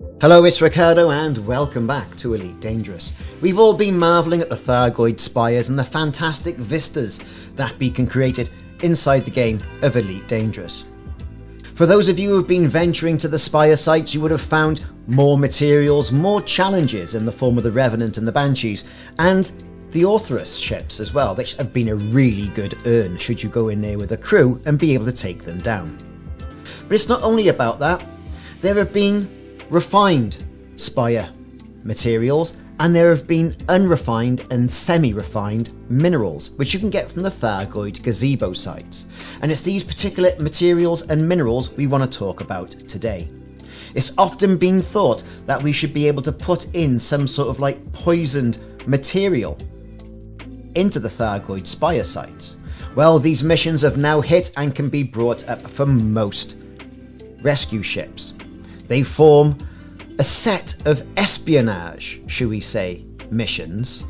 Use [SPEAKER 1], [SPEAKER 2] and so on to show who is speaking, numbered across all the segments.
[SPEAKER 1] Hello, it's Ricardo and welcome back to Elite Dangerous. We've all been marvelling at the Thargoid Spires and the fantastic vistas that can created inside the game of Elite Dangerous. For those of you who have been venturing to the Spire sites, you would have found more materials, more challenges in the form of the Revenant and the Banshees, and the Orthrus ships as well, which have been a really good earn should you go in there with a crew and be able to take them down. But it's not only about that. There have been refined Spire materials, and there have been unrefined and semi-refined minerals, which you can get from the Thargoid gazebo sites. And it's these particular materials and minerals we want to talk about today. It's often been thought that we should be able to put in some sort of like poisoned material into the Thargoid Spire sites. Well, these missions have now hit and can be brought up for most rescue ships. They form a set of espionage, shall we say, missions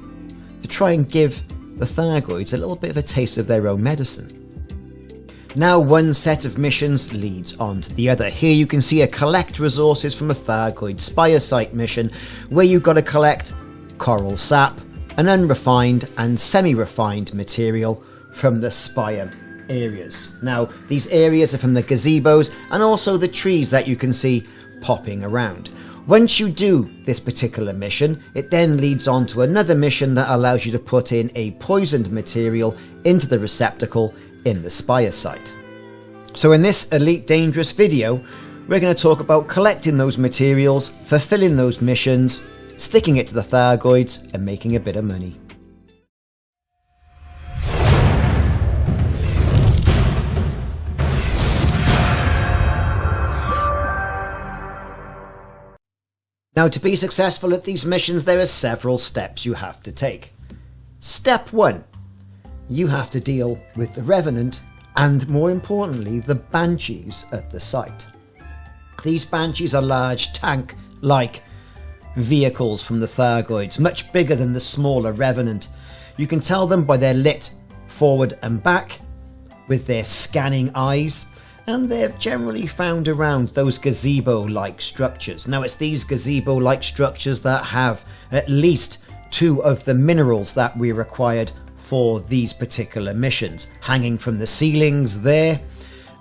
[SPEAKER 1] to try and give the Thargoids a little bit of a taste of their own medicine. Now one set of missions leads on to the other. Here you can see a collect resources from a Thargoid Spire site mission where you've got to collect coral sap, an unrefined and semi-refined material from the Spire areas. Now these areas are from the gazebos and also the trees that you can see popping around. Once you do this particular mission, it then leads on to another mission that allows you to put in a poisoned material into the receptacle in the Spire site. So in this Elite Dangerous video, we're going to talk about collecting those materials, fulfilling those missions, sticking it to the Thargoids and making a bit of money. Now, to be successful at these missions, there are several steps you have to take. Step 1. You have to deal with the Revenant and, more importantly, the Banshees at the site. These Banshees are large tank-like vehicles from the Thargoids, much bigger than the smaller Revenant. You can tell them by their lit forward and back, with their scanning eyes, and they're generally found around those gazebo-like structures. Now it's these gazebo-like structures that have at least 2 of the minerals that we required for these particular missions, hanging from the ceilings there,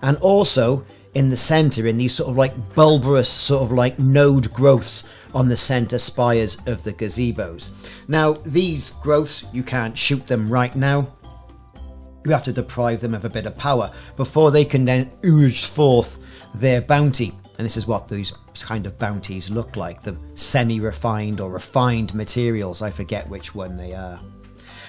[SPEAKER 1] and also in the centre in these sort of like bulbous sort of like node growths on the centre spires of the gazebos. Now these growths, you can't shoot them right now. You have to deprive them of a bit of power before they can then ooze forth their bounty. And this is what these kind of bounties look like, the semi-refined or refined materials. I forget which one they are.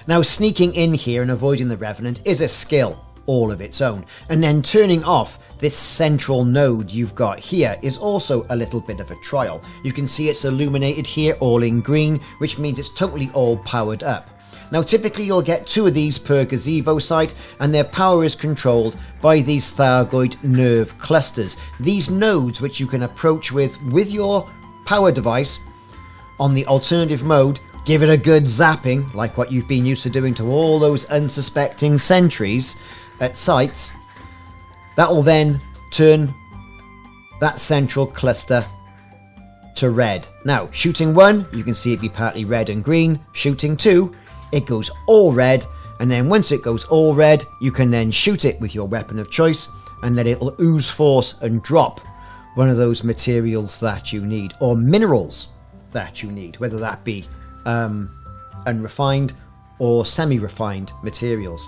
[SPEAKER 1] Now sneaking in here and avoiding the Revenant is a skill all of its own. And then turning off this central node you've got here is also a little bit of a trial. You can see it's illuminated here all in green, which means it's totally all powered up. Now typically you'll get 2 of these per gazebo site, and their power is controlled by these Thargoid nerve clusters. These nodes which you can approach with your power device on the alternative mode, give it a good zapping like what you've been used to doing to all those unsuspecting sentries at sites. That will then turn that central cluster to red. Now shooting 1, you can see it be partly red and green. Shooting 2, it goes all red, and then once it goes all red, you can then shoot it with your weapon of choice, and then it'll ooze force and drop one of those materials that you need, or minerals that you need, whether that be unrefined or semi-refined materials.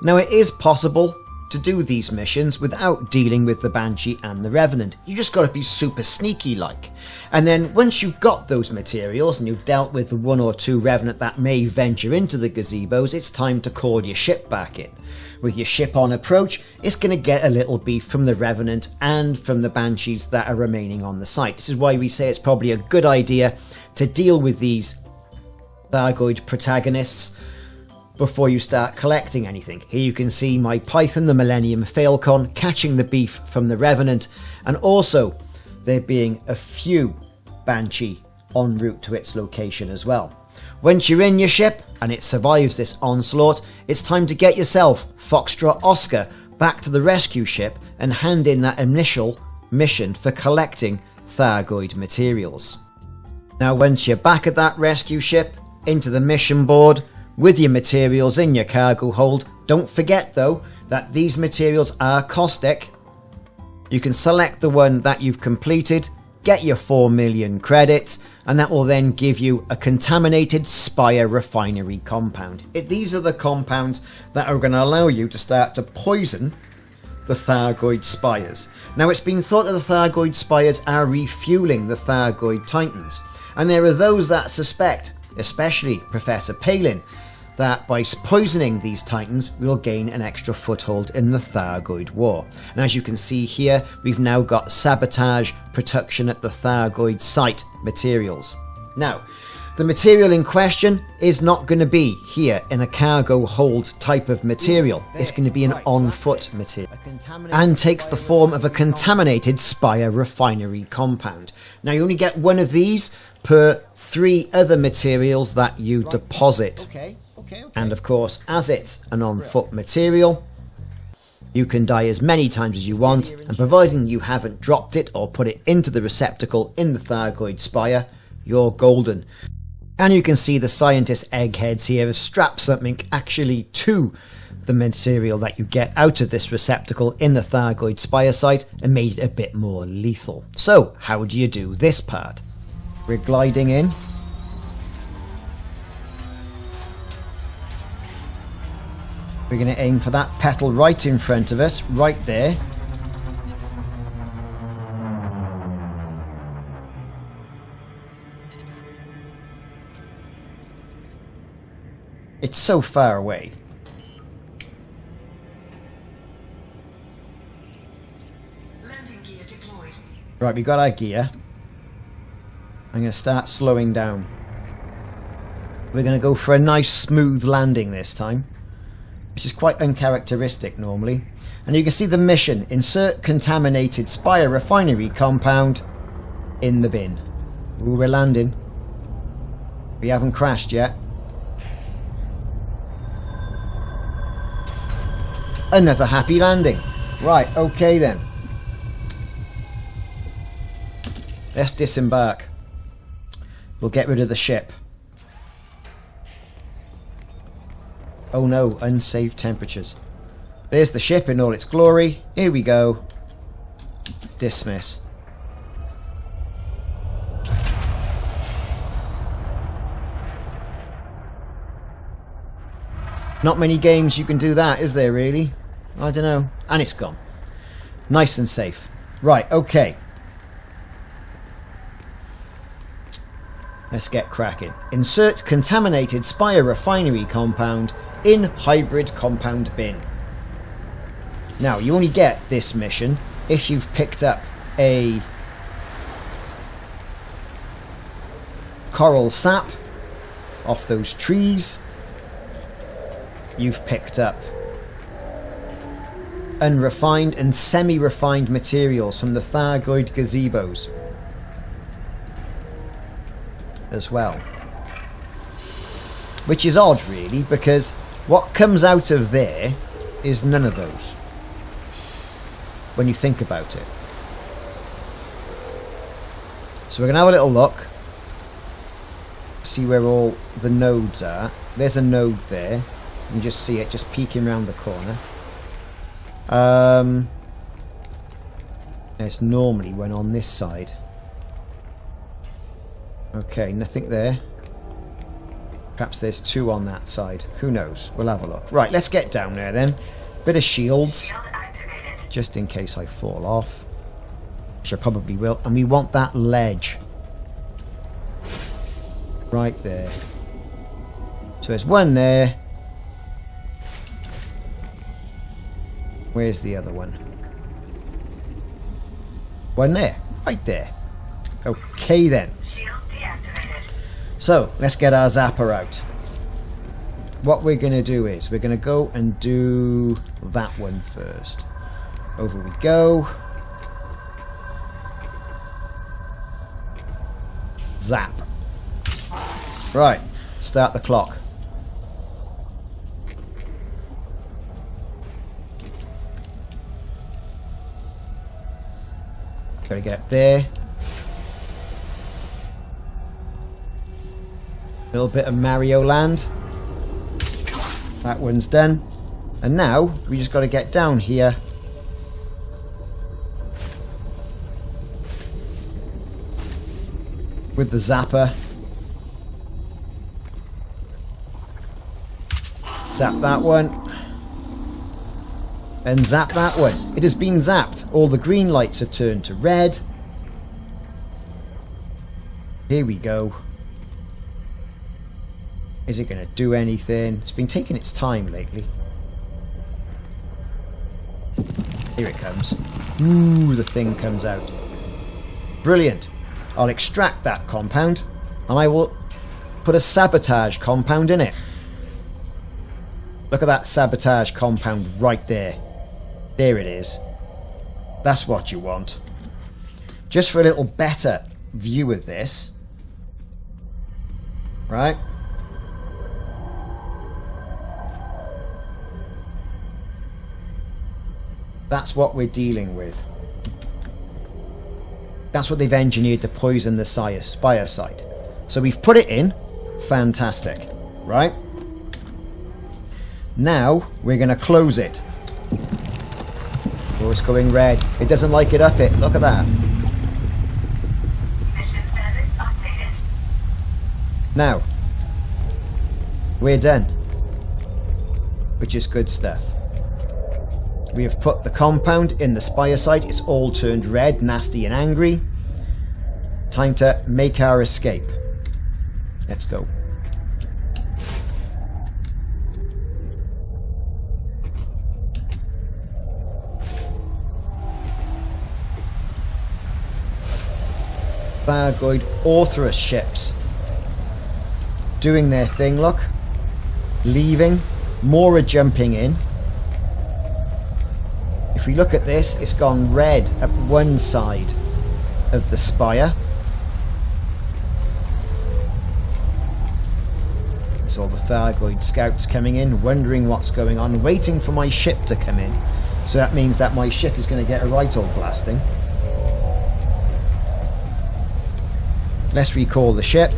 [SPEAKER 1] Now it is possible to do these missions without dealing with the Banshee and the Revenant. You just got to be super sneaky like. And then once you've got those materials and you've dealt with the 1 or 2 Revenant that may venture into the gazebos, it's time to call your ship back in. With your ship on approach, it's going to get a little beef from the Revenant and from the Banshees that are remaining on the site. This is why we say it's probably a good idea to deal with these Thargoid protagonists before you start collecting anything. Here you can see my Python, the Millennium Falcon, catching the beef from the Revenant, and also there being a few Banshee en route to its location as well. Once you're in your ship and it survives this onslaught, it's time to get yourself Foxtrot Oscar back to the rescue ship and hand in that initial mission for collecting Thargoid materials. Now once you're back at that rescue ship, into the mission board, with your materials in your cargo hold, don't forget though that these materials are caustic. You can select the one that you've completed, get your 4 million credits, and that will then give you a contaminated spire refinery compound. These are the compounds that are going to allow you to start to poison the Thargoid Spires. Now it's been thought that the Thargoid Spires are refueling the Thargoid Titans, and there are those that suspect, especially Professor Palin, that by poisoning these Titans we'll gain an extra foothold in the Thargoid War. And as you can see here, we've now got sabotage, protection at the Thargoid site materials. Now, the material in question is not going to be here in a cargo hold type of material. It's going to be an on-foot material and takes the form of a contaminated spire refinery compound. Now you only get one of these per 3 other materials that you deposit. And of course, as it's an on-foot material, you can die as many times as you want, and providing you haven't dropped it or put it into the receptacle in the Thargoid Spire, you're golden. And you can see the scientist eggheads here have strapped something actually to the material that you get out of this receptacle in the Thargoid Spire site and made it a bit more lethal. So, how do you do this part? We're gliding in. We're going to aim for that petal right in front of us, right there. It's so far away.
[SPEAKER 2] Landing gear deployed.
[SPEAKER 1] Right, we got our gear. I'm going to start slowing down. We're going to go for a nice smooth landing this time, which is quite uncharacteristic normally. And you can see the mission: insert contaminated spire refinery compound in the bin. Ooh, we're landing. We haven't crashed yet. Another happy landing. Right, okay then. Let's disembark. We'll get rid of the ship. Oh no, unsafe temperatures. There's the ship in all its glory. Here we go. Dismiss. Not many games you can do that, is there really? I don't know. And it's gone. Nice and safe. Right, okay. Let's get cracking. Insert contaminated spire refinery compound in hybrid compound bin. Now, you only get this mission if you've picked up a coral sap off those trees. You've picked up unrefined and semi-refined materials from the Thargoid gazebos as well. Which is odd really, because what comes out of there is none of those, when you think about it. So we're going to have a little look, see where all the nodes are. There's a node there. You can just see it just peeking around the corner. There's normally one on this side. Okay, nothing there. Perhaps there's 2 on that side. Who knows? We'll have a look. Right, let's get down there then. Bit of shields, just in case I fall off, which I probably will. And we want that ledge right there. So there's one there. Where's the other one? One there. Right there. Okay then. So, let's get our zapper out. What we're going to do is, we're going to go and do that one first. Over we go. Zap. Right, start the clock. Gotta get up there. Little bit of Mario Land. That one's done. And now we just got to get down here. With the zapper. Zap that one. And zap that one. It has been zapped. All the green lights have turned to red. Here we go. Is it going to do anything? It's been taking its time lately. Here it comes. Ooh, the thing comes out. Brilliant. I'll extract that compound and I will put a sabotage compound in it. Look at that sabotage compound right there. There it is. That's what you want. Just for a little better view of this. Right? That's what we're dealing with. That's what they've engineered to poison the spire site. So we've put it in. Fantastic. Right? Now we're going to close it. Oh, it's going red. It doesn't like it up it. Look at that.
[SPEAKER 2] Mission status updated.
[SPEAKER 1] Now, we're done. Which is good stuff. We have put the compound in the spire site. It's all turned red, nasty and angry. Time to make our escape. Let's go. Thargoid Orthrus ships. Doing their thing, look. Leaving. More are jumping in. If we look at this, it's gone red at one side of the spire. There's all the Thargoid scouts coming in, wondering what's going on, waiting for my ship to come in. So that means that my ship is going to get a right old blasting. Let's recall the ship.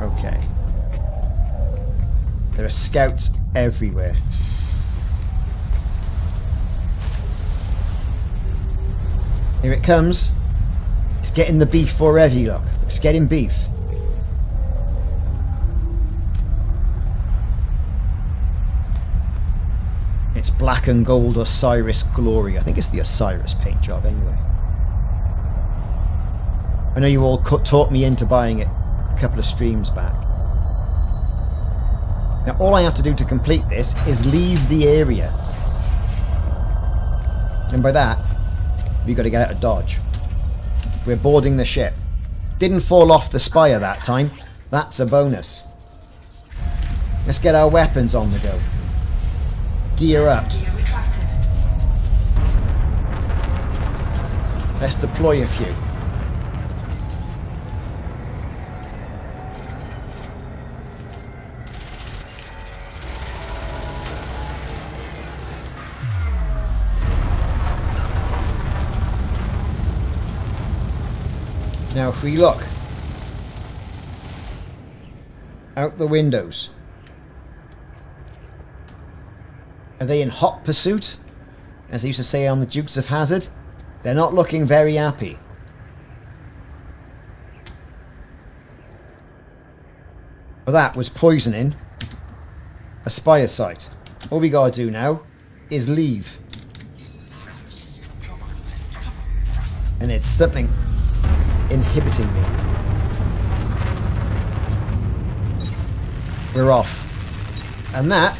[SPEAKER 1] Okay. There are scouts everywhere. Here it comes. It's getting the beef already, look. It's getting beef. It's black and gold Osiris Glory. I think it's the Osiris paint job anyway. I know you all talked me into buying it a couple of streams back. Now all I have to do to complete this is leave the area. And by that, we've got to get out of Dodge. We're boarding the ship. Didn't fall off the spire that time. That's a bonus. Let's get our weapons on the go. Gear up.
[SPEAKER 2] Gear retracted.
[SPEAKER 1] Let's deploy a few. Now if we look out the windows, are they in hot pursuit? As they used to say on the Dukes of Hazzard, they're not looking very happy. But that was poisoning a spire site. All we gotta do now is leave. And it's something inhibiting me. We're off. And that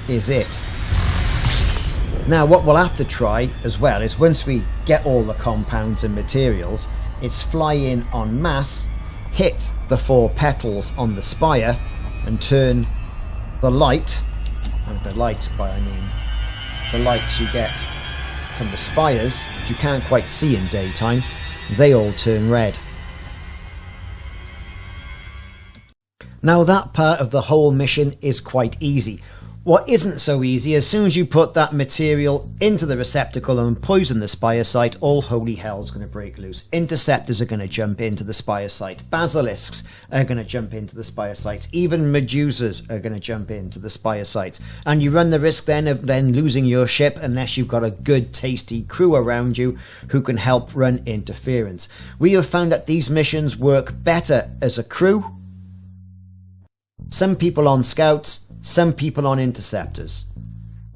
[SPEAKER 1] is it. Now what we'll have to try as well is once we get all the compounds and materials, is fly in en masse, hit the 4 petals on the spire and turn the light, and the light by I mean the lights you get from the spires, which you can't quite see in daytime, they all turn red. Now that part of the whole mission is quite easy. What isn't so easy, as soon as you put that material into the receptacle and poison the spire site, all holy hell's going to break loose. Interceptors are going to jump into the spire site. Basilisks are going to jump into the spire sites. Even medusas are going to jump into the spire sites. And you run the risk then of losing your ship unless you've got a good, tasty crew around you who can help run interference. We have found that these missions work better as a crew. Some people on scouts, some people on interceptors.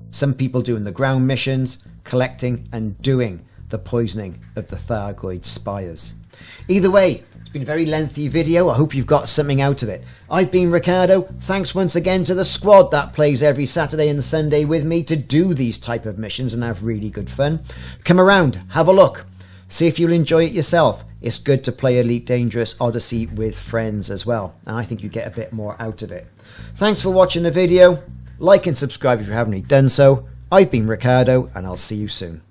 [SPEAKER 1] Some people doing the ground missions, collecting and doing the poisoning of the Thargoid Spires. Either way, it's been a very lengthy video. I hope you've got something out of it. I've been Ricardo. Thanks once again to the squad that plays every Saturday and Sunday with me to do these type of missions and have really good fun. Come around, have a look. See if you'll enjoy it yourself. It's good to play Elite Dangerous Odyssey with friends as well, and I think you get a bit more out of it. Thanks for watching the video. Like and subscribe if you haven't already done so. I've been Ricardo, and I'll see you soon.